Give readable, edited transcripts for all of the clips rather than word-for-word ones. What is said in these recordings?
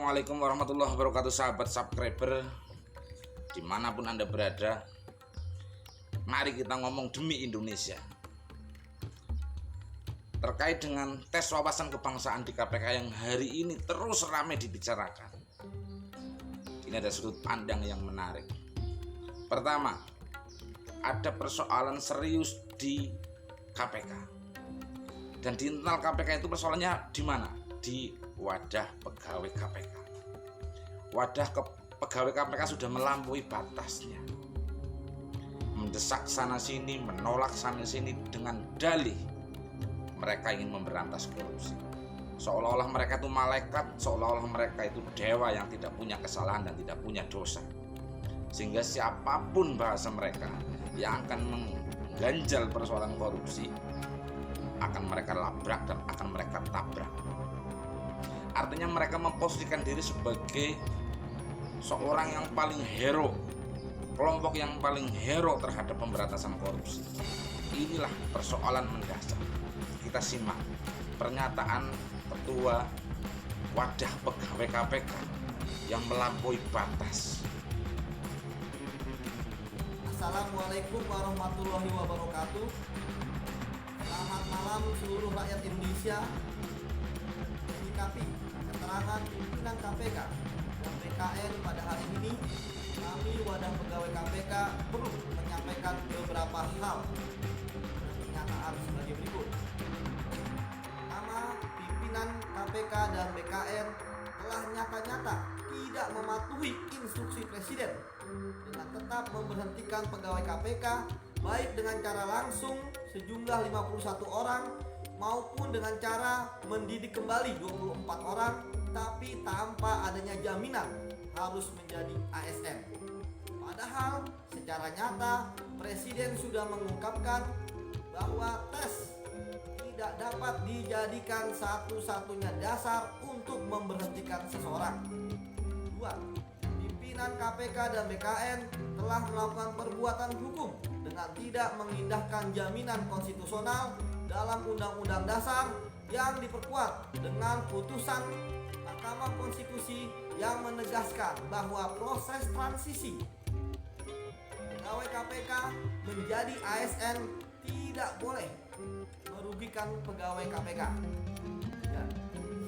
Assalamualaikum warahmatullahi wabarakatuh, sahabat subscriber dimanapun Anda berada. Mari kita ngomong demi Indonesia terkait dengan tes wawasan kebangsaan di KPK yang hari ini terus ramai dibicarakan. Ini ada sudut pandang yang menarik. Pertama, ada persoalan serius di KPK, dan di internal KPK itu persoalannya di mana? Di wadah pegawai KPK. Wadah pegawai KPK sudah melampaui batasnya, mendesak sana sini, menolak sana sini dengan dalih mereka ingin memberantas korupsi. Seolah-olah mereka itu malaikat, seolah-olah mereka itu dewa yang tidak punya kesalahan dan tidak punya dosa, sehingga siapapun bahasa mereka yang akan mengganjal persoalan korupsi akan mereka labrak dan akan mereka tabrak. Artinya mereka memposisikan diri sebagai seorang yang paling hero, kelompok yang paling hero terhadap pemberantasan korupsi. Inilah persoalan mendasar. Kita simak pernyataan Ketua Wadah Pegawai KPK yang melampaui batas. Assalamualaikum warahmatullahi wabarakatuh. Selamat malam seluruh rakyat Indonesia. Menyikapi keterangan pimpinan KPK dan BKN pada hari ini, kami wadah pegawai KPK perlu menyampaikan beberapa hal pernyataan sebagai berikut. Pertama, pimpinan KPK dan BKN telah nyata-nyata tidak mematuhi instruksi Presiden dengan tetap memberhentikan pegawai KPK baik dengan cara langsung sejumlah 51 orang maupun dengan cara mendidik kembali 24 orang tapi tanpa adanya jaminan harus menjadi ASN. Padahal secara nyata Presiden sudah mengungkapkan bahwa tes tidak dapat dijadikan satu-satunya dasar untuk memberhentikan seseorang. 2. Pimpinan KPK dan BKN telah melakukan perbuatan hukum dengan tidak mengindahkan jaminan konstitusional dalam Undang-Undang Dasar yang diperkuat dengan putusan Mahkamah Konstitusi yang menegaskan bahwa proses transisi pegawai KPK menjadi ASN tidak boleh merugikan pegawai KPK. Ya.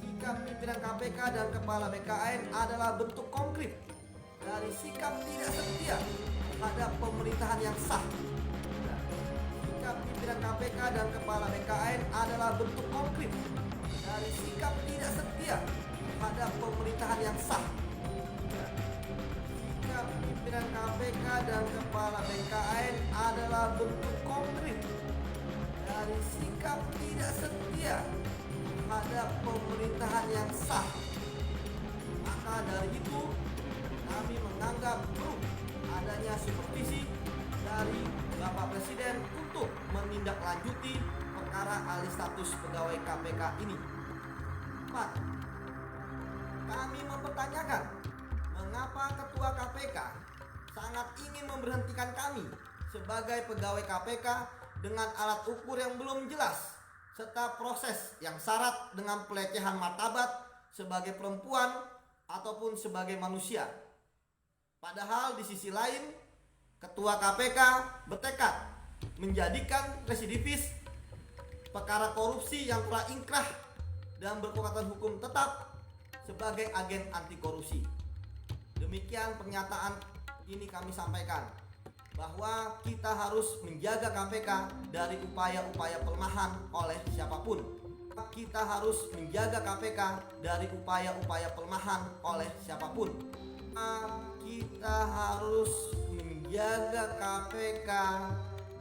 Sikap pimpinan KPK dan Kepala BKN adalah bentuk konkret dari sikap tidak setia terhadap pemerintahan yang sah. Sikap pimpinan KPK dan Kepala BKN adalah bentuk konkret dari sikap tidak setia terhadap pemerintahan yang sah. Sikap pimpinan KPK dan Kepala BKN adalah bentuk konkret dari sikap tidak setia terhadap pemerintahan yang sah. Maka dari itu, kami menganggap perlu adanya supervisi dari Bapak Presiden untuk menindaklanjuti perkara alih status pegawai KPK ini. 4. Kami mempertanyakan mengapa Ketua KPK sangat ingin memberhentikan kami sebagai pegawai KPK dengan alat ukur yang belum jelas serta proses yang syarat dengan pelecehan martabat sebagai perempuan ataupun sebagai manusia. Padahal di sisi lain, Ketua KPK bertekad menjadikan residivis perkara korupsi yang telah inkrah dan berkekuatan hukum tetap sebagai agen anti korupsi. Demikian pernyataan ini kami sampaikan bahwa kita harus menjaga KPK dari upaya-upaya pelemahan oleh siapapun. Kita harus menjaga KPK dari upaya-upaya pelemahan oleh siapapun. Kita harus menjaga KPK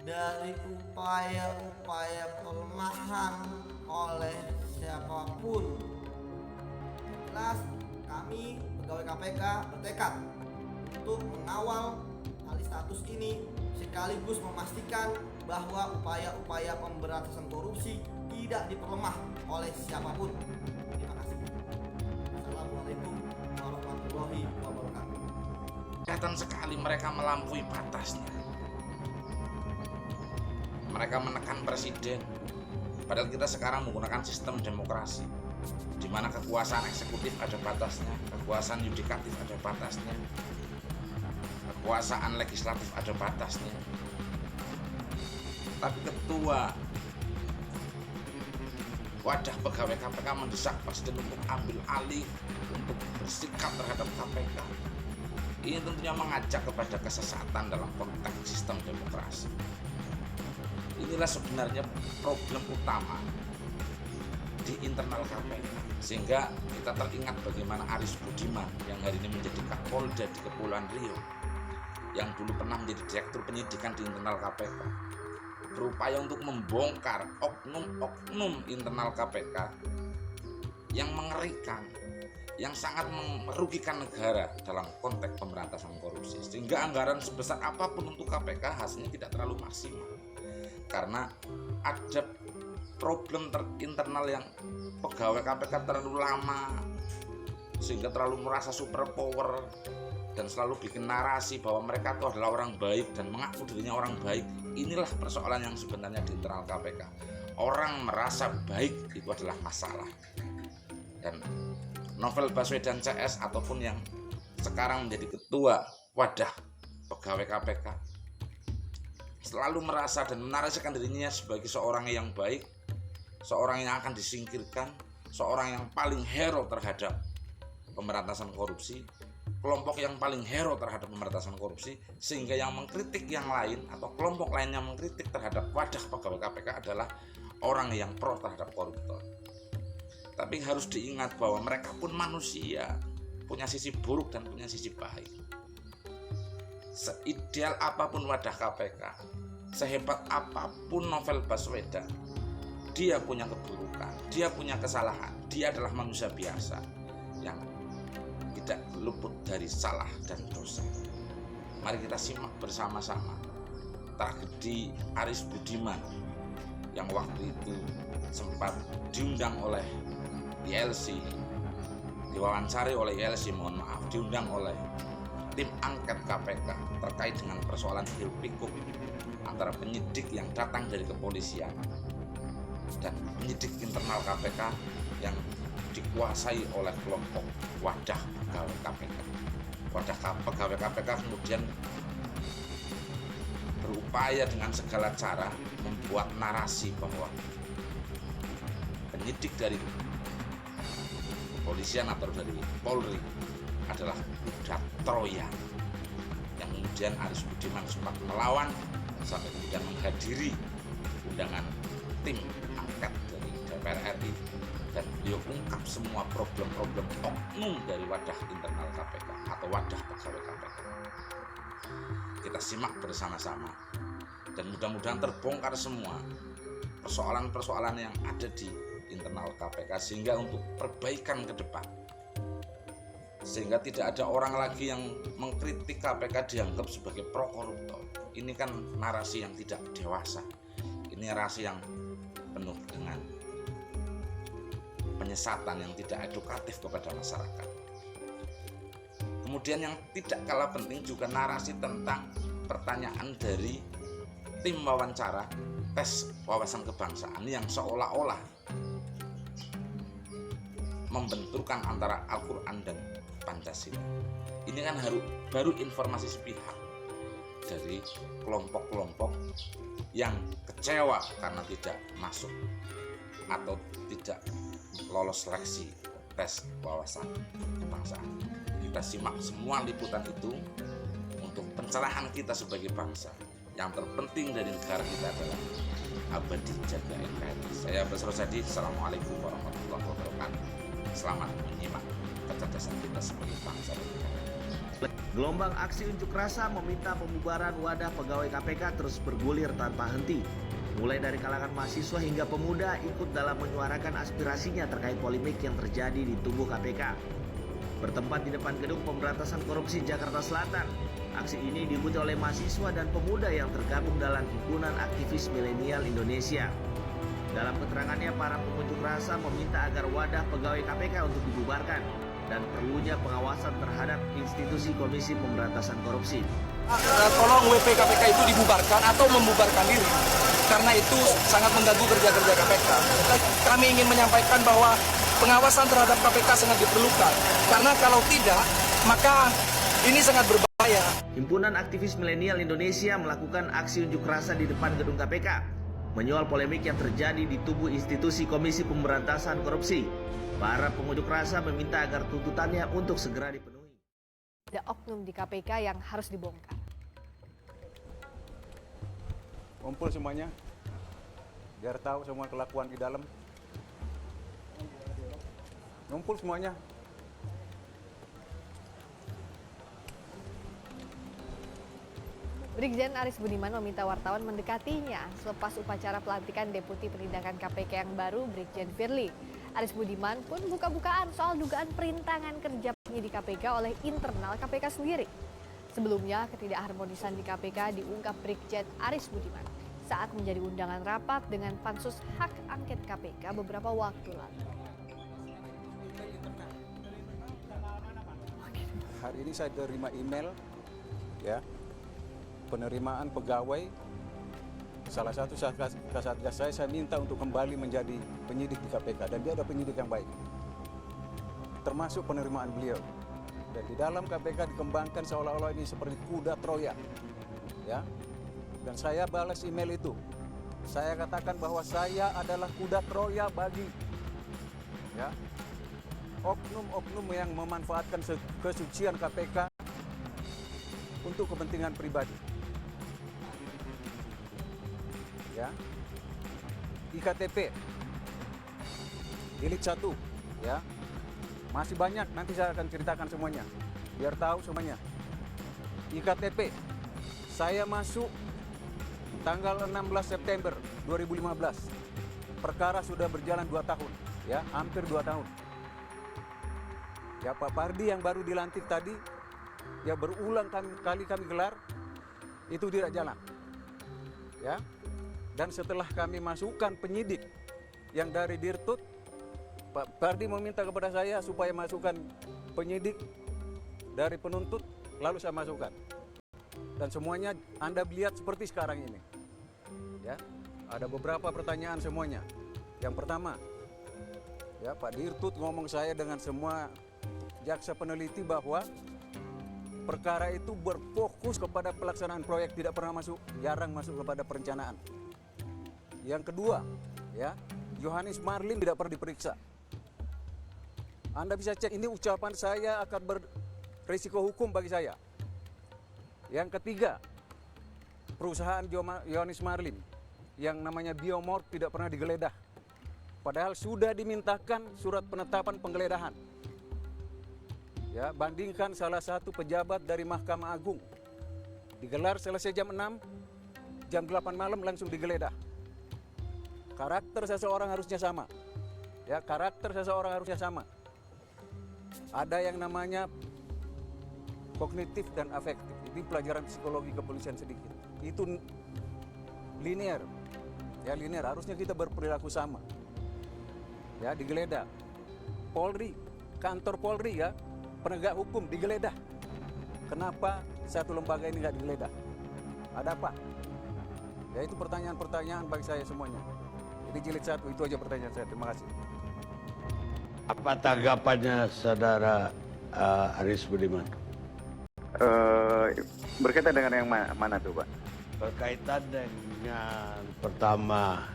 dari upaya-upaya pelemahan oleh siapapun. Jelas, kami pegawai KPK bertekad untuk mengawal alih status ini sekaligus memastikan bahwa upaya-upaya pemberantasan korupsi tidak diperlemah oleh siapapun. Terima kasih. Assalamualaikum warahmatullahi wabarakatuh. Kelihatan sekali mereka melampaui batasnya. Mereka menekan Presiden, padahal kita sekarang menggunakan sistem demokrasi. di mana kekuasaan eksekutif ada batasnya, kekuasaan yudikatif ada batasnya, kekuasaan legislatif ada batasnya. Tapi ketua wadah pegawai KPK mendesak Presiden untuk ambil alih, untuk bersikap terhadap KPK. Ini tentunya mengajak kepada kesesatan dalam konteks sistem demokrasi. Inilah sebenarnya problem utama di internal KPK, sehingga kita teringat bagaimana Aris Budiman yang hari ini menjadi Kapolda di Kepulauan Riau, yang dulu pernah menjadi direktur penyidikan di internal KPK, berupaya untuk membongkar oknum-oknum internal KPK yang mengerikan, yang sangat merugikan negara dalam konteks pemberantasan korupsi, sehingga anggaran sebesar apapun untuk KPK hasilnya tidak terlalu maksimal karena ada problem internal yang pegawai KPK terlalu lama sehingga terlalu merasa super power dan selalu bikin narasi bahwa mereka itu adalah orang baik dan mengaku dirinya orang baik. Inilah persoalan yang sebenarnya di internal KPK. Orang merasa baik itu adalah masalah. Dan Novel Baswedan CS ataupun yang sekarang menjadi ketua wadah pegawai KPK selalu merasa dan menarasikan dirinya sebagai seorang yang baik, seorang yang akan disingkirkan, seorang yang paling hero terhadap pemberantasan korupsi, kelompok yang paling hero terhadap pemberantasan korupsi, sehingga yang mengkritik yang lain atau kelompok lain yang mengkritik terhadap wadah pegawai KPK adalah orang yang pro terhadap koruptor. Tapi harus diingat bahwa mereka pun manusia, punya sisi buruk dan punya sisi baik. Seideal apapun wadah KPK, sehebat apapun Novel Baswedan, dia punya keburukan, dia punya kesalahan, dia adalah manusia biasa yang tidak luput dari salah dan dosa. Mari kita simak bersama-sama tragedi Aris Budiman yang waktu itu sempat diundang oleh ILC, diwawancari oleh ILC, diundang oleh tim angket KPK terkait dengan persoalan hiruk-pikuk antara penyidik yang datang dari kepolisian dan penyidik internal KPK yang dikuasai oleh kelompok wadah pegawai KPK. Wadah pegawai KPK kemudian berupaya dengan segala cara membuat narasi bahwa penyidik dari kepolisian atau dari Polri adalah kuda Troya, yang kemudian Aris Budiman sempat melawan sampai kemudian menghadiri undangan tim angket dari DPR RI dan beliau ungkap semua problem-problem oknum dari wadah internal KPK atau wadah pegawai KPK. Kita simak bersama-sama dan mudah-mudahan terbongkar semua persoalan-persoalan yang ada di internal KPK sehingga untuk perbaikan ke depan, sehingga tidak ada orang lagi yang mengkritik KPK dianggap sebagai pro koruptor. Ini kan narasi yang tidak dewasa, ini narasi yang penuh dengan penyesatan yang tidak edukatif kepada masyarakat. Kemudian yang tidak kalah penting juga narasi tentang pertanyaan dari tim wawancara tes wawasan kebangsaan yang seolah-olah membenturkan antara Al-Quran dan Pancasila. Ini kan baru informasi sepihak dari kelompok-kelompok yang kecewa karena tidak masuk atau tidak lolos seleksi tes wawasan kebangsaan. Kita simak semua liputan itu untuk pencerahan kita sebagai bangsa. Yang terpenting dari negara kita adalah abadi jaga NKRI. Saya Basro Sadi. Assalamualaikum warahmatullahi wabarakatuh. Selamat menyimak kecerdasan kita sebagai bangsa dan negara. Gelombang aksi unjuk rasa meminta pembubaran wadah pegawai KPK terus bergulir tanpa henti. Mulai dari kalangan mahasiswa hingga pemuda ikut dalam menyuarakan aspirasinya terkait polemik yang terjadi di tubuh KPK. Bertempat di depan Gedung Pemberantasan Korupsi Jakarta Selatan, aksi ini diikuti oleh mahasiswa dan pemuda yang tergabung dalam Himpunan Aktivis Milenial Indonesia. Dalam keterangannya, para pengunjuk rasa meminta agar wadah pegawai KPK untuk dibubarkan dan perlunya pengawasan terhadap institusi Komisi Pemberantasan Korupsi. Tolong WP KPK itu dibubarkan atau membubarkan diri, karena itu sangat mengganggu kerja-kerja KPK. Kami ingin menyampaikan bahwa pengawasan terhadap KPK sangat diperlukan. Karena kalau tidak, maka ini sangat berbahaya. Himpunan Aktivis Milenial Indonesia melakukan aksi unjuk rasa di depan gedung KPK, menyoal polemik yang terjadi di tubuh institusi Komisi Pemberantasan Korupsi. Para pengunjuk rasa meminta agar tuntutannya untuk segera dipenuhi. Ada oknum di KPK yang harus dibongkar. Kumpul semuanya, biar tahu semua kelakuan di dalam. Ngumpul semuanya. Brigjen Aris Budiman meminta wartawan mendekatinya selepas upacara pelantikan Deputi Penindakan KPK yang baru, Brigjen Firly. Aris Budiman pun buka-bukaan soal dugaan perintangan kerja penyidik KPK oleh internal KPK sendiri. Sebelumnya, ketidakharmonisan di KPK diungkap Brigjen Aris Budiman saat menjadi undangan rapat dengan Pansus Hak Angket KPK beberapa waktu lalu. Hari ini saya terima email, ya, penerimaan pegawai. Salah satu kasatgas saya minta untuk kembali menjadi penyidik di KPK, dan dia ada penyidik yang baik, termasuk penerimaan beliau. Dan di dalam KPK dikembangkan seolah-olah ini seperti kuda Troya, ya. Dan saya balas email itu. Saya katakan bahwa saya adalah kuda Troya bagi, ya, oknum-oknum yang memanfaatkan kesucian KPK untuk kepentingan pribadi. Ya. IKTP Jilid 1, ya. Masih banyak, nanti saya akan ceritakan semuanya, biar tahu semuanya. IKTP, saya masuk tanggal 16 September 2015. Perkara sudah berjalan 2 tahun, ya, hampir 2 tahun. Ya, Pak Pardi yang baru dilantik tadi, ya berulang kali kami gelar, itu tidak jalan. Ya. Dan setelah kami masukkan penyidik yang dari Dirtut, Pak Pardi meminta kepada saya supaya masukkan penyidik dari penuntut, lalu saya masukkan. Dan semuanya Anda lihat seperti sekarang ini. Ya, ada beberapa pertanyaan semuanya. Yang pertama, ya, Pak Dirtut ngomong saya dengan semua jaksa peneliti bahwa perkara itu berfokus kepada pelaksanaan proyek, tidak pernah jarang masuk kepada perencanaan. Yang kedua, ya, Yohanes Marlim tidak pernah diperiksa. Anda bisa cek, ini ucapan saya akan berisiko hukum bagi saya. Yang ketiga, perusahaan Yohanes Marlim yang namanya Biomorph tidak pernah digeledah. Padahal sudah dimintakan surat penetapan penggeledahan. Ya, bandingkan salah satu pejabat dari Mahkamah Agung. Digelar selesai jam 6, jam 8 malam langsung digeledah. Karakter seseorang harusnya sama. Ya, karakter seseorang harusnya sama. Ada yang namanya kognitif dan afektif. Ini pelajaran psikologi kepolisian sedikit. Itu linear. Ya, linear. Harusnya kita berperilaku sama. Ya, digeledah. Polri, kantor Polri, ya, penegak hukum digeledah. Kenapa satu lembaga ini nggak digeledah? Ada apa? Ya, itu pertanyaan-pertanyaan bagi saya semuanya. Jadi jilid 1 itu aja pertanyaan saya. Terima kasih. Apa tanggapannya saudara Aris Budiman? Berkaitan dengan yang mana tuh, Pak? Berkaitan dengan pertama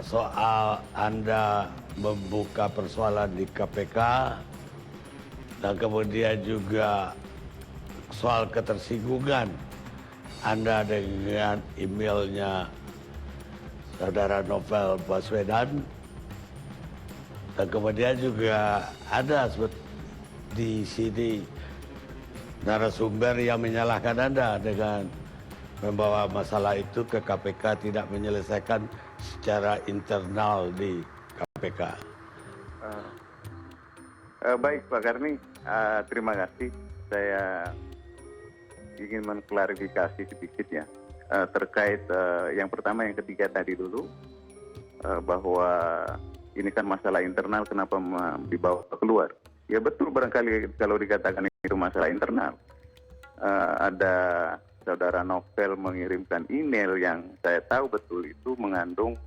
soal Anda membuka persoalan di KPK, dan kemudian juga soal ketersinggungan Anda dengan emailnya saudara Novel Baswedan. Dan kemudian juga ada di sini narasumber yang menyalahkan Anda dengan membawa masalah itu ke KPK, tidak menyelesaikan secara internal di KPK. Baik Pak Karni, terima kasih. Saya ingin mengklarifikasi sedikit ya, terkait yang pertama, yang ketiga tadi dulu, bahwa ini kan masalah internal, kenapa dibawa keluar? Ya betul, barangkali kalau dikatakan itu masalah internal. Ada saudara Novel mengirimkan email yang saya tahu betul itu mengandung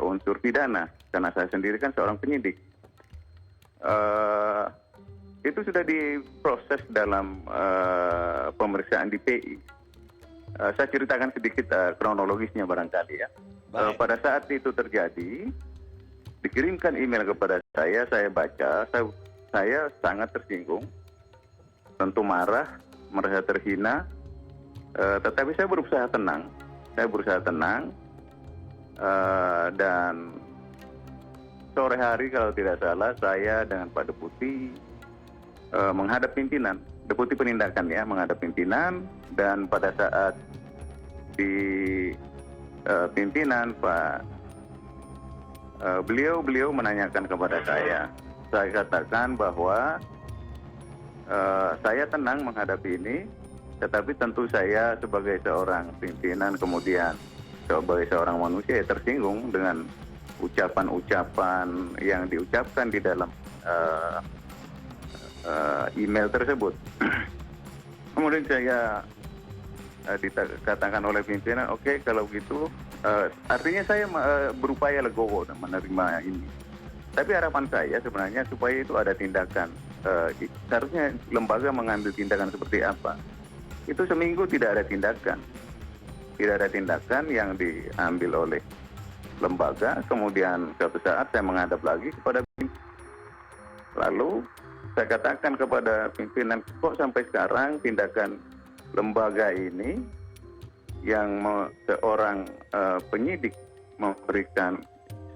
unsur pidana, karena saya sendiri kan seorang penyidik. Itu sudah diproses dalam pemeriksaan di PI. Saya ceritakan sedikit kronologisnya barangkali ya. Pada saat itu terjadi, dikirimkan email kepada saya baca, saya sangat tersinggung, tentu marah, merasa terhina, tetapi saya berusaha tenang. Dan sore hari kalau tidak salah, saya dengan Pak Deputi menghadap pimpinan, Deputi Penindakan ya, menghadap pimpinan, dan pada saat di pimpinan Pak beliau menanyakan kepada saya katakan bahwa saya tenang menghadapi ini, tetapi tentu saya sebagai seorang pimpinan, kemudian sebagai seorang manusia ya tersinggung dengan ucapan-ucapan yang diucapkan di dalam email tersebut. Kemudian saya dikatakan oleh pimpinan, oke, kalau gitu, artinya saya berupaya legowo menerima ini. Tapi harapan saya sebenarnya supaya itu ada tindakan. Seharusnya lembaga mengambil tindakan seperti apa. Itu seminggu tidak ada tindakan. Tidak ada tindakan yang diambil oleh lembaga. Kemudian suatu saat saya menghadap lagi kepada pimpinan. Lalu saya katakan kepada pimpinan, kok sampai sekarang tindakan lembaga ini yang seorang penyidik memberikan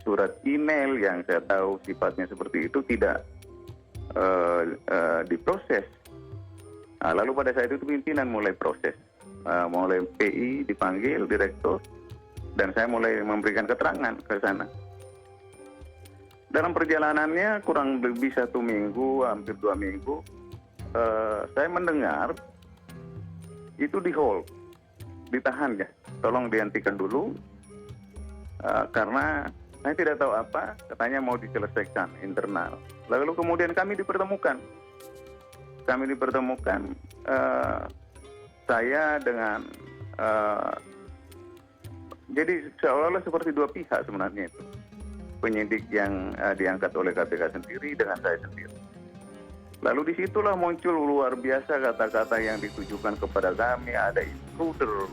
surat email yang saya tahu sifatnya seperti itu tidak diproses. Nah, lalu pada saat itu pimpinan mulai proses, mulai PI dipanggil, direktur, dan saya mulai memberikan keterangan ke sana. Dalam perjalanannya kurang lebih 1 minggu, hampir 2 minggu, saya mendengar itu di hold, ditahan ya, tolong dihentikan dulu, karena saya tidak tahu apa, katanya mau diselesaikan internal. Lalu kemudian kami dipertemukan, saya dengan, jadi seolah-olah seperti dua pihak sebenarnya itu. Penyidik yang diangkat oleh KPK sendiri dengan saya sendiri. Lalu disitulah muncul luar biasa kata-kata yang ditujukan kepada kami, ada intruder,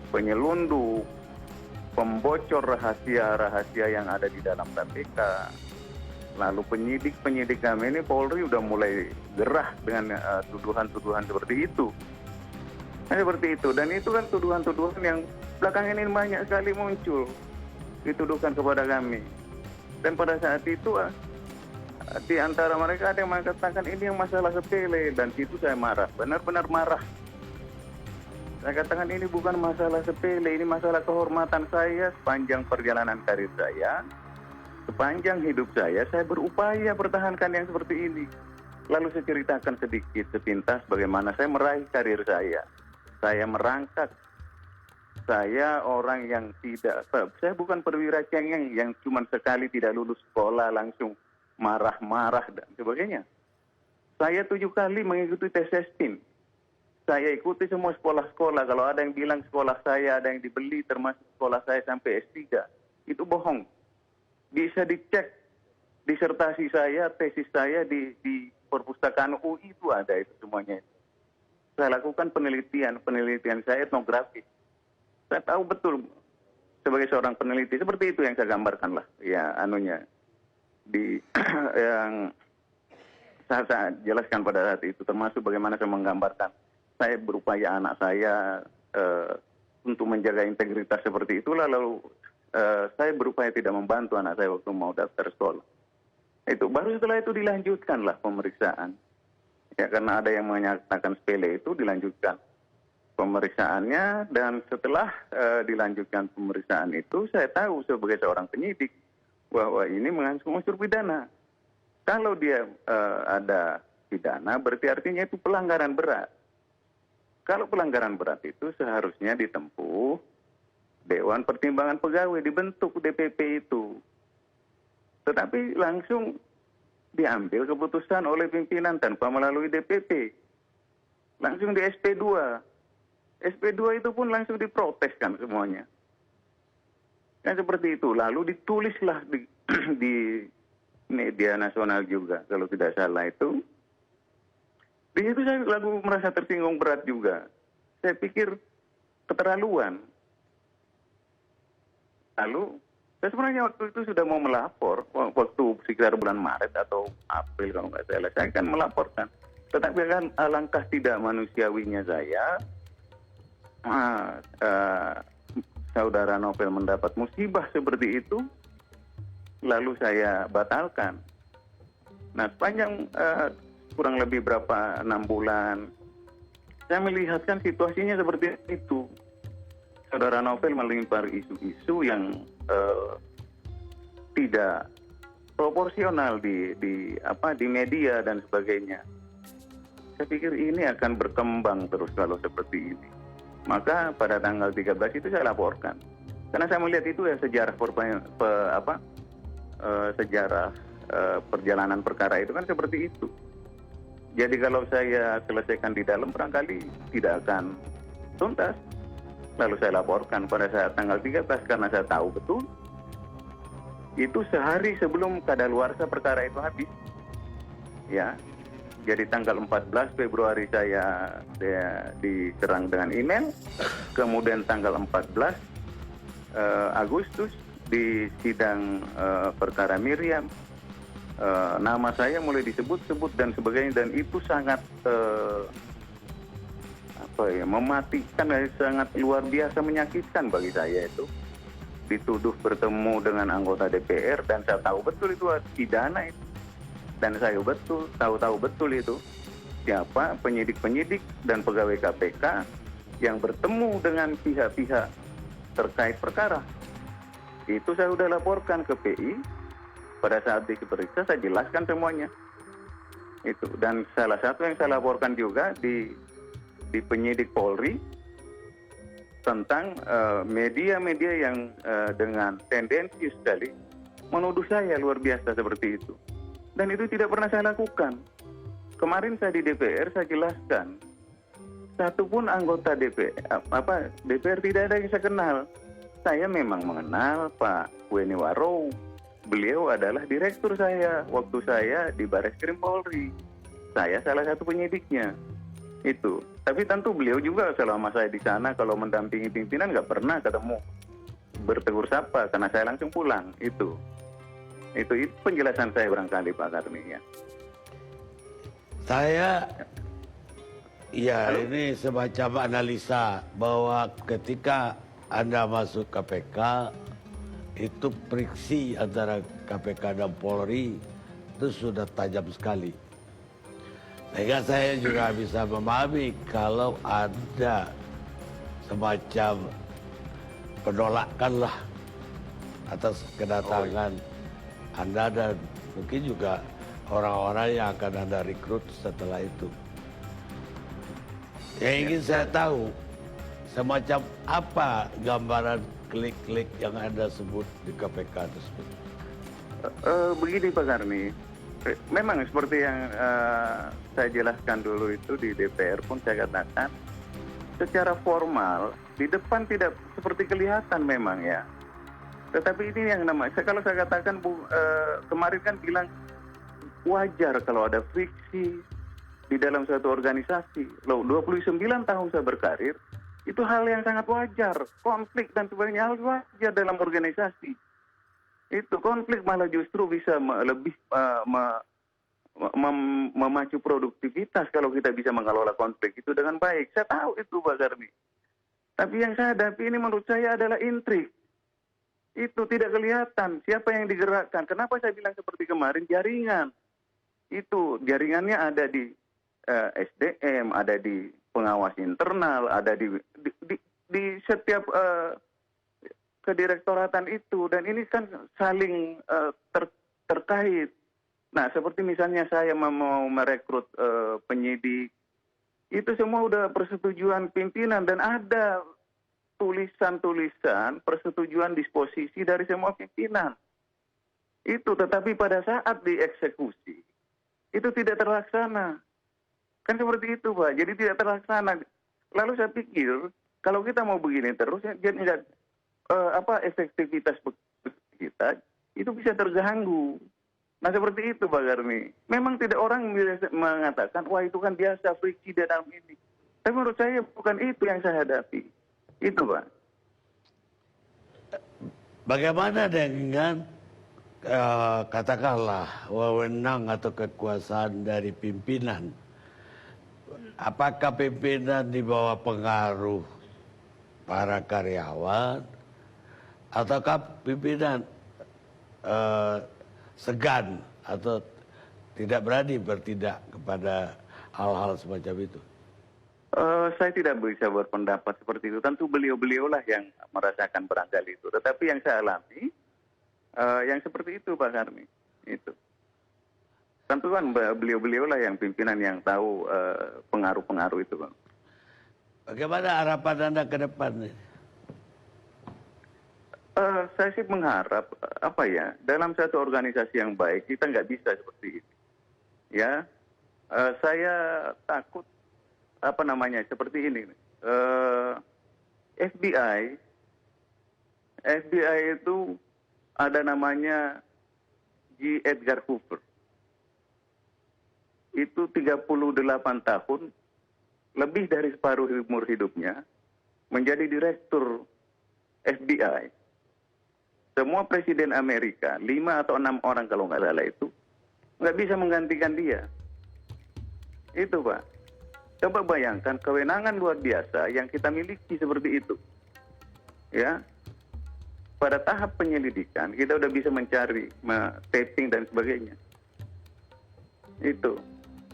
penyelundup, pembocor rahasia-rahasia yang ada di dalam KPK. Lalu penyidik kami ini, Polri udah mulai gerah dengan tuduhan-tuduhan seperti itu. Seperti itu, dan itu kan tuduhan-tuduhan yang belakangan ini banyak sekali muncul, dituduhkan kepada kami. Dan pada saat itu di antara mereka ada yang mengatakan ini yang masalah sepele, dan itu saya marah, benar-benar marah. Saya katakan ini bukan masalah sepele, ini masalah kehormatan saya sepanjang perjalanan karir saya, sepanjang hidup saya berupaya pertahankan yang seperti ini. Lalu saya ceritakan sedikit sepintas bagaimana saya meraih karir saya. Saya merangkak. Saya orang yang saya bukan perwira cengeng yang cuma sekali tidak lulus sekolah langsung marah-marah dan sebagainya. Saya 7 kali mengikuti tes STIM. Saya ikuti semua sekolah-sekolah. Kalau ada yang bilang sekolah saya ada yang dibeli termasuk sekolah saya sampai S3, itu bohong. Bisa dicek disertasi saya, tesis saya di perpustakaan UI itu ada itu semuanya. Saya lakukan penelitian saya etnografis. Saya tahu betul sebagai seorang peneliti seperti itu yang saya gambarkan lah, ya anunya yang saya jelaskan pada saat itu, termasuk bagaimana saya menggambarkan saya berupaya anak saya untuk menjaga integritas seperti itulah, lalu saya berupaya tidak membantu anak saya waktu mau daftar sekolah. Itu baru setelah itu dilanjutkanlah pemeriksaan. Ya karena ada yang menyatakan sepele itu dilanjutkan pemeriksaannya, dan setelah dilanjutkan pemeriksaan itu saya tahu sebagai seorang penyidik bahwa ini mengandung unsur pidana. Kalau dia ada pidana berarti artinya itu pelanggaran berat. Kalau pelanggaran berat itu seharusnya ditempuh Dewan Pertimbangan Pegawai, dibentuk DPP itu. Tetapi langsung diambil keputusan oleh pimpinan tanpa melalui DPP. Langsung di SP2. SP2 itu pun langsung diproteskan semuanya. Kan seperti itu. Lalu ditulislah di media nasional juga, kalau tidak salah itu. Di situ saya lalu merasa tersinggung berat juga. Saya pikir keterlaluan. Lalu, saya sebenarnya waktu itu sudah mau melapor, waktu sekitar bulan Maret atau April kalau nggak salah, saya akan melaporkan. Tetapi kan alangkah tidak manusiawinya saya, saudara Novel mendapat musibah seperti itu, lalu saya batalkan. Nah, sepanjang kurang lebih 6 bulan, saya melihatkan situasinya seperti itu. Saudara Novel melimpar isu-isu yang tidak proporsional di media dan sebagainya. Saya pikir ini akan berkembang terus kalau seperti ini. Maka pada tanggal 13 itu saya laporkan. Karena saya melihat itu ya sejarah sejarah perjalanan perkara itu kan seperti itu. Jadi kalau saya selesaikan di dalam barangkali tidak akan tuntas. Lalu saya laporkan pada saat tanggal 13 karena saya tahu betul itu sehari sebelum kadaluarsa perkara itu habis. Ya. Jadi tanggal 14 Februari saya diserang dengan email. Kemudian tanggal 14 Agustus di sidang perkara Miriam, nama saya mulai disebut-sebut dan sebagainya, dan itu sangat mematikan, sangat luar biasa menyakitkan bagi saya itu. Dituduh bertemu dengan anggota DPR dan saya tahu betul itu pidana itu. Dan saya tahu betul itu siapa penyidik-penyidik dan pegawai KPK yang bertemu dengan pihak-pihak terkait perkara. Itu saya sudah laporkan ke PI. Pada saat diperiksa saya jelaskan semuanya. Itu. Dan salah satu yang saya laporkan juga di penyidik Polri tentang media-media yang dengan tendensi sekali menuduh saya luar biasa seperti itu. Dan itu tidak pernah saya lakukan. Kemarin saya di DPR saya jelaskan, satupun anggota DPR tidak ada yang saya kenal. Saya memang mengenal Pak Weni Warou. Beliau adalah direktur saya waktu saya di Bareskrim Polri. Saya salah satu penyidiknya. Itu. Tapi tentu beliau juga selama saya di sana kalau mendampingi pimpinan nggak pernah ketemu bertegur sapa karena saya langsung pulang. Itu penjelasan saya barangkali Pak Karni ya. Saya ini semacam analisa bahwa ketika Anda masuk KPK itu friksi antara KPK dan Polri itu sudah tajam sekali. Sehingga saya juga bisa memahami kalau ada semacam penolakan lah atas kedatangan Anda dan mungkin juga orang-orang yang akan Anda rekrut setelah itu. Yang ingin saya tahu, semacam apa gambaran klik-klik yang Anda sebut di KPK tersebut? Begini Pak Karni, memang seperti yang saya jelaskan dulu itu di DPR pun saya katakan, secara formal di depan tidak seperti kelihatan memang ya. Tetapi ini yang namanya, kalau saya katakan kemarin kan bilang wajar kalau ada friksi di dalam suatu organisasi. Loh, 29 tahun saya berkarir, itu hal yang sangat wajar. Konflik dan sebagainya hal wajar dalam organisasi. Itu konflik malah justru bisa lebih memacu produktivitas kalau kita bisa mengelola konflik itu dengan baik. Saya tahu itu Pak Karni. Tapi yang saya hadapi ini menurut saya adalah intrik. Itu tidak kelihatan siapa yang digerakkan. Kenapa saya bilang seperti kemarin, jaringan. Itu jaringannya ada di SDM, ada di pengawas internal, ada di setiap kedirektoratan itu. Dan ini kan saling terkait. Nah, seperti misalnya saya mau merekrut penyidik, itu semua udah persetujuan pimpinan dan ada tulisan-tulisan persetujuan disposisi dari semua pimpinan. Itu, tetapi pada saat dieksekusi, itu tidak terlaksana. Kan seperti itu Pak, jadi tidak terlaksana. Lalu saya pikir, kalau kita mau begini terus, jadi efektivitas kita itu bisa terganggu. Nah seperti itu Pak Garmi. Memang tidak orang bisa mengatakan wah itu kan biasa friksi di dalam ini. Tapi menurut saya bukan itu yang saya hadapi. Itu Pak. Bagaimana dengan katakanlah wewenang atau kekuasaan dari pimpinan? Apakah pimpinan di bawah pengaruh para karyawan ataukah pimpinan segan atau tidak berani bertindak kepada hal-hal semacam itu? Saya tidak bisa berpendapat seperti itu. Tentu beliau-beliaulah yang merasakan barangkali itu. Tetapi yang saya alami, yang seperti itu Pak Karmi. Itu. Tentu kan beliau-beliaulah yang pimpinan yang tahu pengaruh-pengaruh itu Pak. Bagaimana harapan Anda ke depan? Saya sih mengharap dalam satu organisasi yang baik kita nggak bisa seperti ini. Ya, saya takut seperti ini. FBI itu ada namanya J. Edgar Hoover. Itu 38 tahun, lebih dari separuh umur hidupnya, menjadi direktur FBI. Semua presiden Amerika, 5 atau 6 orang kalau nggak salah itu, nggak bisa menggantikan dia. Itu Pak. Coba bayangkan kewenangan luar biasa yang kita miliki seperti itu. Ya, pada tahap penyelidikan kita udah bisa mencari, taping dan sebagainya. Itu.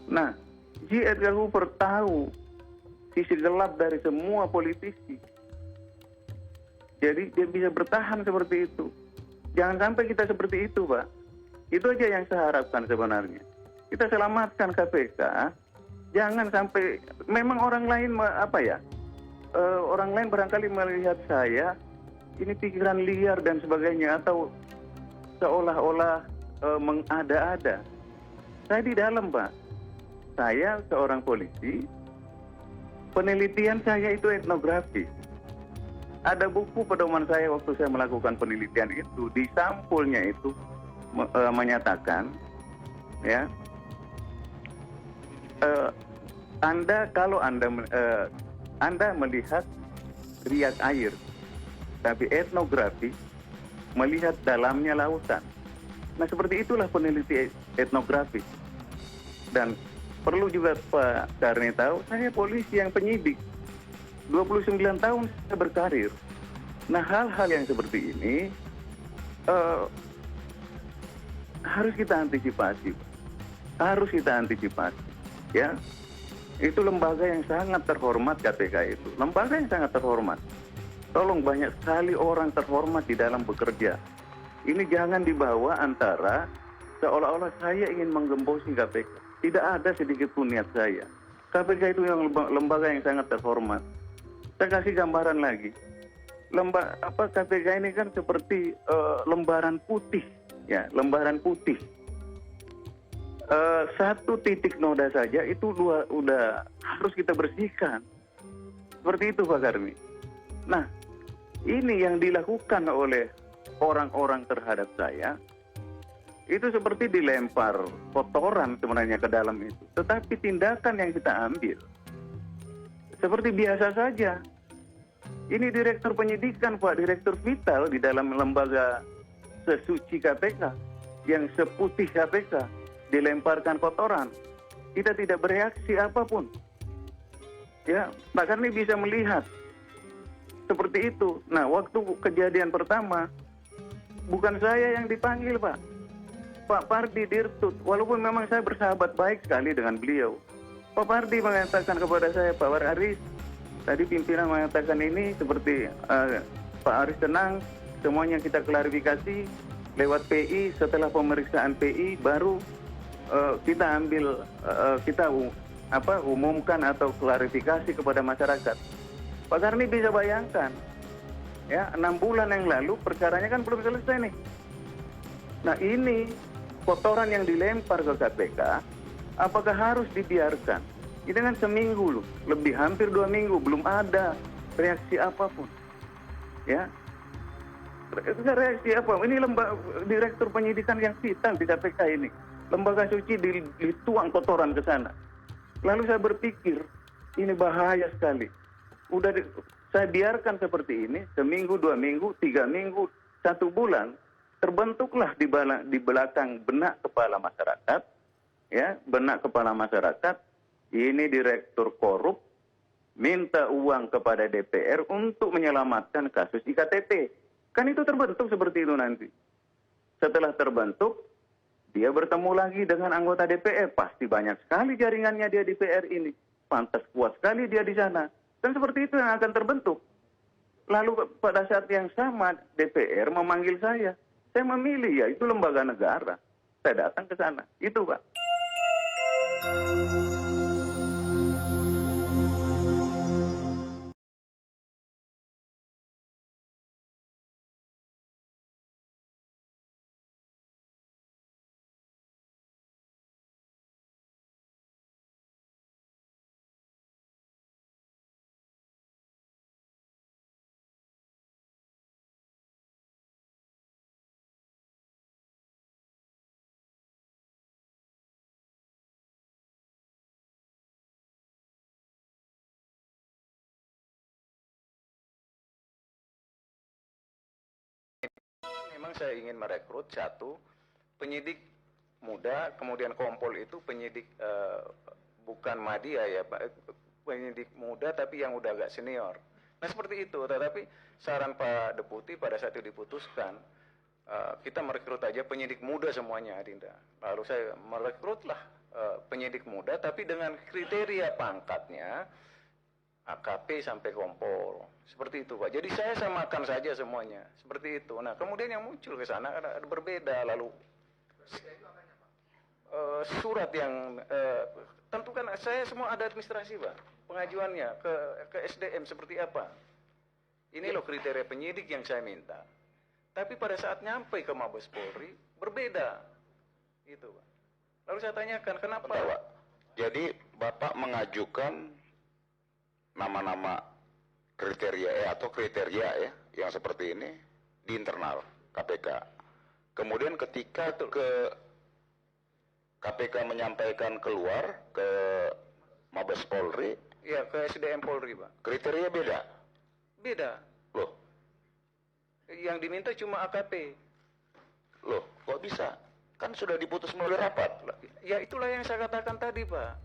Nah, J. Edgar Hoover tahu sisi gelap dari semua politisi. Jadi dia bisa bertahan seperti itu. Jangan sampai kita seperti itu, Pak. Itu aja yang saya harapkan sebenarnya. Kita selamatkan KPK. Jangan sampai memang orang lain orang lain barangkali melihat saya ini pikiran liar dan sebagainya atau seolah-olah mengada-ada. Saya di dalam, Pak. Saya seorang polisi. Penelitian saya itu etnografi. Ada buku pedoman saya waktu saya melakukan penelitian itu, di sampulnya itu menyatakan, ya, kalau Anda melihat riak air, tapi etnografi melihat dalamnya lautan. Nah seperti itulah peneliti etnografi. Dan perlu juga Pak Karni tahu, saya polisi yang penyidik. 29 tahun saya berkarir. Nah hal-hal yang seperti ini harus kita antisipasi. Harus kita antisipasi. Ya, itu lembaga yang sangat terhormat KPK itu. Lembaga yang sangat terhormat. Tolong banyak sekali orang terhormat di dalam bekerja. Ini jangan dibawa antara seolah-olah saya ingin menggembosi KPK. Tidak ada sedikit pun niat saya. KPK itu yang lembaga yang sangat terhormat. Saya kasih gambaran lagi. KPK ini kan seperti lembaran putih, ya, lembaran putih. Satu titik noda saja itu udah harus kita bersihkan. Seperti itu Pak Karmi. Nah, ini yang dilakukan oleh orang-orang terhadap saya itu seperti dilempar kotoran sebenarnya ke dalam itu. Tetapi tindakan yang kita ambil seperti biasa saja. Ini direktur penyidikan, Pak, direktur vital di dalam lembaga sesuci KPK, yang seputih KPK, dilemparkan kotoran. Kita tidak bereaksi apapun. Ya, Pak Karni bisa melihat seperti itu. Nah, waktu kejadian pertama, bukan saya yang dipanggil, Pak. Pak Pardi Dirtut, walaupun memang saya bersahabat baik sekali dengan beliau. Pak Pardi mengatakan kepada saya, Pak Aris, tadi pimpinan mengatakan ini seperti Pak Aris tenang, semuanya kita klarifikasi lewat PI. Setelah pemeriksaan PI baru kita umumkan atau klarifikasi kepada masyarakat. Pak Karni bisa bayangkan, ya, 6 bulan yang lalu perkaranya kan belum selesai nih. Nah ini kotoran yang dilempar ke KPK, apakah harus dibiarkan? Ini kan seminggu loh, lebih hampir 2 minggu belum ada reaksi apapun, ya. Reaksi apa? Ini direktur penyidikan yang vital di KPK ini. Lembaga suci dituang kotoran ke sana. Lalu saya berpikir, ini bahaya sekali. Saya biarkan seperti ini, seminggu, 2 minggu, 3 minggu, 1 bulan, terbentuklah di belakang benak kepala masyarakat, ya, benak kepala masyarakat, ini direktur korup, minta uang kepada DPR untuk menyelamatkan kasus IKTP. Kan itu terbentuk seperti itu nanti. Setelah terbentuk, dia bertemu lagi dengan anggota DPR. Pasti banyak sekali jaringannya dia di DPR ini. Pantas kuat sekali dia di sana. Dan seperti itu yang akan terbentuk. Lalu pada saat yang sama DPR memanggil saya. Saya memilih, ya itu lembaga negara. Saya datang ke sana. Itu Pak. Memang saya ingin merekrut satu penyidik muda, kemudian Kompol itu penyidik bukan Madya ya Pak, penyidik muda tapi yang udah agak senior. Nah seperti itu, tetapi saran Pak Deputi pada saat itu diputuskan, kita merekrut aja penyidik muda semuanya Adinda. Lalu saya merekrutlah penyidik muda tapi dengan kriteria pangkatnya AKP sampai Kompol. Seperti itu Pak. Jadi saya samakan saja semuanya. Seperti itu. Nah kemudian yang muncul ke sana ada berbeda. Lalu surat yang tentu kan saya semua ada administrasi Pak. Pengajuannya ke SDM seperti apa. Ini loh kriteria penyidik yang saya minta. Tapi pada saat nyampe ke Mabes Polri berbeda. Itu Pak. Lalu saya tanyakan kenapa Pak? Jadi Bapak mengajukan nama-nama kriteria atau kriteria ya yang seperti ini di internal KPK. Kemudian ketika ke KPK menyampaikan keluar ke Mabes Polri, ya ke SDM Polri Pak. Kriteria beda. Beda. Loh. Yang diminta cuma AKP. Loh, kok bisa? Kan sudah diputus melalui rapat. Ya itulah yang saya katakan tadi Pak.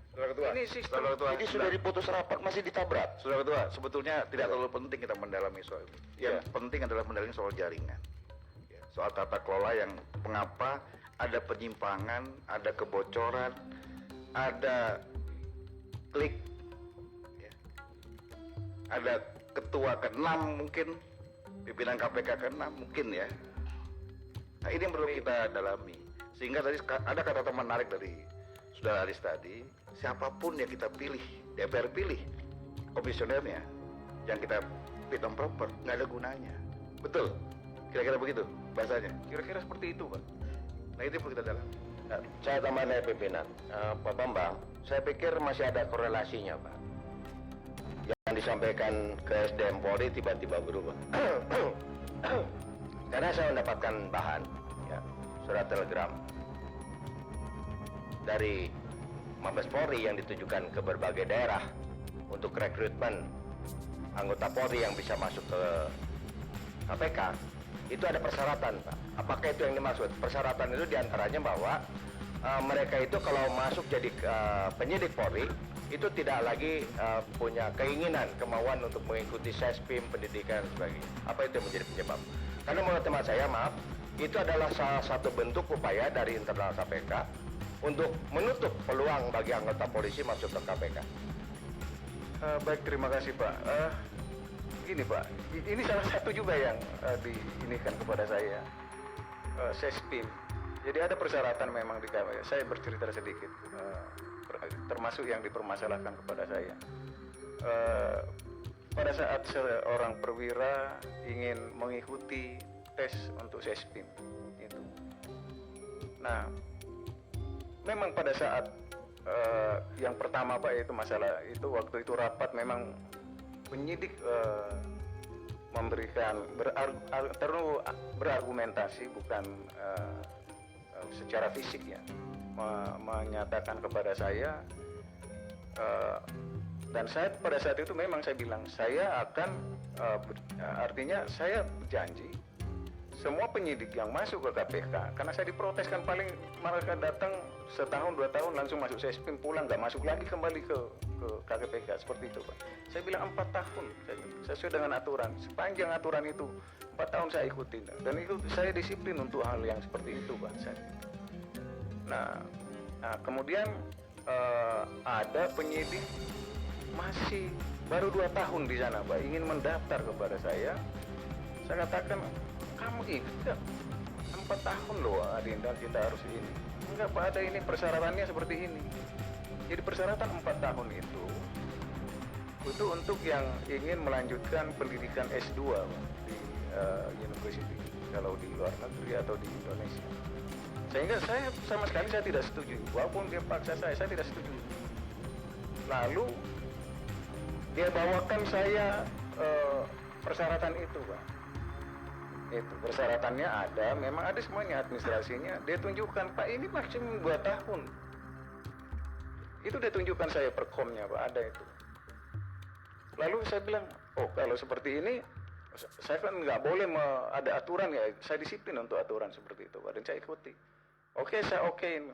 Saudara Ketua, ini sistem. Ini sudah diputus rapat masih ditabrak. Saudara Ketua, sebetulnya tidak terlalu penting kita mendalami soal ini. Yang penting adalah mendalami soal jaringan. Ya, soal tata kelola yang mengapa ada penyimpangan, ada kebocoran, ada klik, ya. Ada ketua ke-6 mungkin, pimpinan KPK ke-6 mungkin ya. Nah ini yang perlu kita dalami. Sehingga tadi ada kata-kata menarik dari Saudara Aris tadi, siapapun yang kita pilih, DPR pilih komisionernya, yang kita fit and proper, nggak ada gunanya. Betul? Kira-kira begitu bahasanya? Kira-kira seperti itu Pak. Nah itu yang perlu kita dalami. Nah, saya tambahkan pimpinan, Pak Bambang, saya pikir masih ada korelasinya Pak. Yang disampaikan ke SDM Polri tiba-tiba berubah. Karena saya mendapatkan bahan, ya, surat telegram dari Mabes Polri yang ditujukan ke berbagai daerah untuk rekrutmen anggota Polri yang bisa masuk ke KPK. Itu ada persyaratan Pak. Apakah itu yang dimaksud? Persyaratan itu diantaranya bahwa mereka itu kalau masuk jadi penyidik Polri itu tidak lagi punya keinginan, kemauan untuk mengikuti SESPIM, pendidikan dan sebagainya. Apa itu yang menjadi penyebab? Karena menurut teman saya, maaf, itu adalah salah satu bentuk upaya dari internal KPK untuk menutup peluang bagi anggota polisi masuk ke KPK. Baik, terima kasih Pak. Gini Pak, ini salah satu juga yang diinikan kepada saya, SESPIM. Jadi ada persyaratan memang di KPK. Saya bercerita sedikit, termasuk yang dipermasalahkan kepada saya. Pada saat seorang perwira ingin mengikuti tes untuk SESPIM, itu. Nah, memang pada saat yang pertama Pak, yaitu masalah itu waktu itu rapat memang penyidik berargumentasi, bukan secara fisik ya, menyatakan kepada saya, dan saya pada saat itu memang saya bilang saya akan artinya saya janji semua penyidik yang masuk ke KPK, karena saya diprotes kan, paling mereka datang setahun 2 tahun langsung masuk sespim, pulang nggak masuk lagi kembali ke KPK, seperti itu Pak. Saya bilang 4 tahun sesuai dengan aturan, sepanjang aturan itu 4 tahun saya ikutin, dan itu saya disiplin untuk hal yang seperti itu Pak. Nah kemudian ada penyidik masih baru 2 tahun di sana Pak, ingin mendaftar kepada saya katakan, kamu ikut 4 tahun loh Adinda, kita harus ini. Enggak Pak, ada ini persyaratannya seperti ini. Jadi persyaratan 4 tahun itu untuk yang ingin melanjutkan pendidikan S2 Pak, di university, kalau di luar negeri atau di Indonesia. Sehingga saya sama sekali saya tidak setuju, walaupun dia paksa saya tidak setuju. Lalu dia bawakan saya persyaratan itu Pak. Itu persyaratannya ada, memang ada semuanya, administrasinya. Dia tunjukkan, Pak, ini maksimum 2 tahun. Itu dia tunjukkan saya perkomnya Pak, ada itu. Lalu saya bilang, oh kalau seperti ini saya kan nggak boleh ada aturan ya, saya disiplin untuk aturan seperti itu Pak, dan saya ikuti. Oke, saya okein.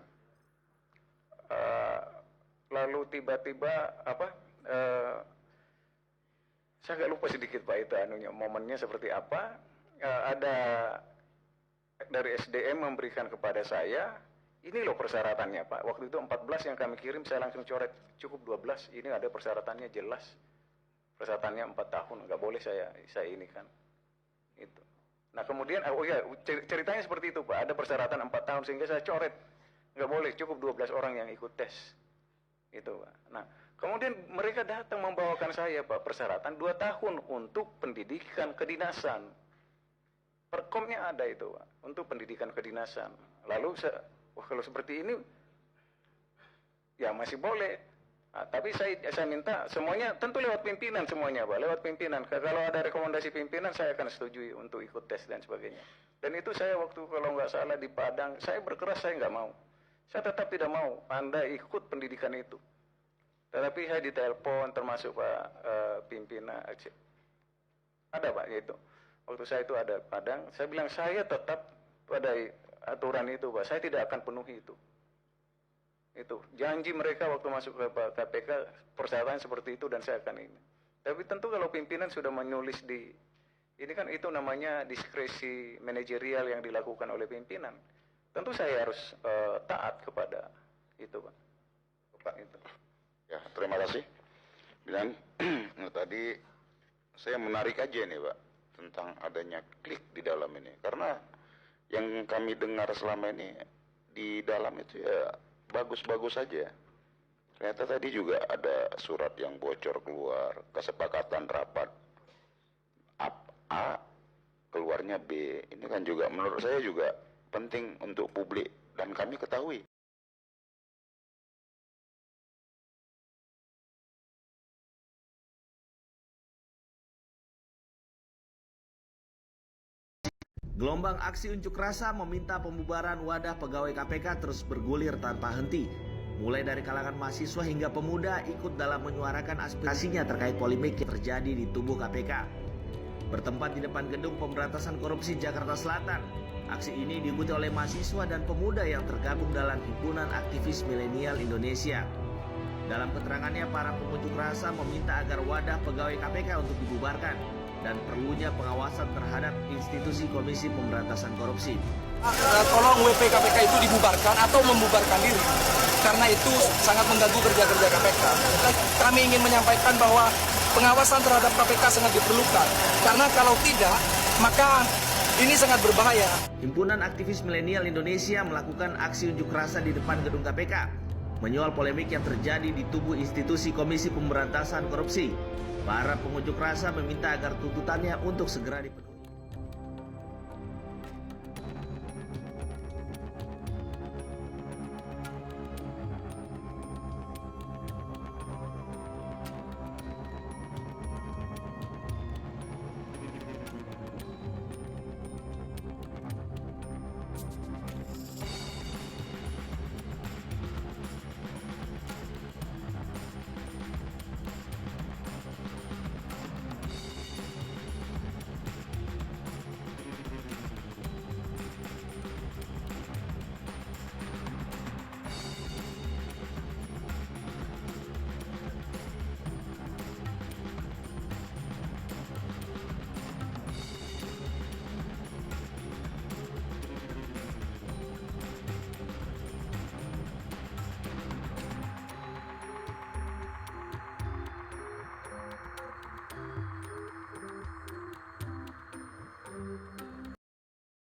Lalu tiba-tiba saya agak lupa sedikit Pak itu momennya seperti apa. Ada dari SDM memberikan kepada saya, ini loh persyaratannya Pak. Waktu itu 14 yang kami kirim, saya langsung coret, cukup 12. Ini ada persyaratannya jelas. Persyaratannya 4 tahun, nggak boleh saya ini kan. Itu. Nah kemudian, ceritanya seperti itu Pak. Ada persyaratan 4 tahun sehingga saya coret. Nggak boleh, cukup 12 orang yang ikut tes. Itu Pak. Nah kemudian mereka datang membawakan saya Pak, persyaratan 2 tahun untuk pendidikan kedinasan. Perkomnya ada itu Pak, untuk pendidikan kedinasan. Lalu kalau seperti ini ya masih boleh. Nah, tapi saya minta semuanya tentu lewat pimpinan semuanya Pak, lewat pimpinan. Kalau ada rekomendasi pimpinan saya akan setujui untuk ikut tes dan sebagainya. Dan itu saya waktu kalau nggak salah di Padang, saya berkeras, saya nggak mau. Saya tetap tidak mau Anda ikut pendidikan itu. Tetapi saya ditelepon termasuk Pak pimpinan ada Pak gitu. Waktu saya itu ada Padang, saya bilang saya tetap pada aturan itu Pak, saya tidak akan penuhi itu. Itu janji mereka waktu masuk ke KPK, persyaratan seperti itu dan saya akan ini. Tapi tentu kalau pimpinan sudah menulis ini kan itu namanya diskresi manajerial yang dilakukan oleh pimpinan. Tentu saya harus taat kepada itu Pak. Itu. Ya, terima kasih. Dan tadi saya menarik aja nih Pak, tentang adanya klik di dalam ini. Karena yang kami dengar selama ini di dalam itu ya bagus-bagus saja. Ternyata tadi juga ada surat yang bocor keluar, kesepakatan rapat A, keluarnya B. Ini kan juga menurut saya juga penting untuk publik dan kami ketahui. Gelombang aksi unjuk rasa meminta pembubaran wadah pegawai KPK terus bergulir tanpa henti. Mulai dari kalangan mahasiswa hingga pemuda ikut dalam menyuarakan aspirasinya terkait polemik yang terjadi di tubuh KPK. Bertempat di depan Gedung Pemberantasan Korupsi Jakarta Selatan, aksi ini diikuti oleh mahasiswa dan pemuda yang tergabung dalam Himpunan Aktivis Milenial Indonesia. Dalam keterangannya, para pengunjuk rasa meminta agar wadah pegawai KPK untuk dibubarkan dan perlunya pengawasan terhadap institusi Komisi Pemberantasan Korupsi. Tolong WP KPK itu dibubarkan atau membubarkan diri, karena itu sangat mengganggu kerja-kerja KPK. Kami ingin menyampaikan bahwa pengawasan terhadap KPK sangat diperlukan, karena kalau tidak, maka ini sangat berbahaya. Himpunan Aktivis Milenial Indonesia melakukan aksi unjuk rasa di depan gedung KPK, menyoal polemik yang terjadi di tubuh institusi Komisi Pemberantasan Korupsi. Para pengunjuk rasa meminta agar tuntutannya untuk segera dipenuhi.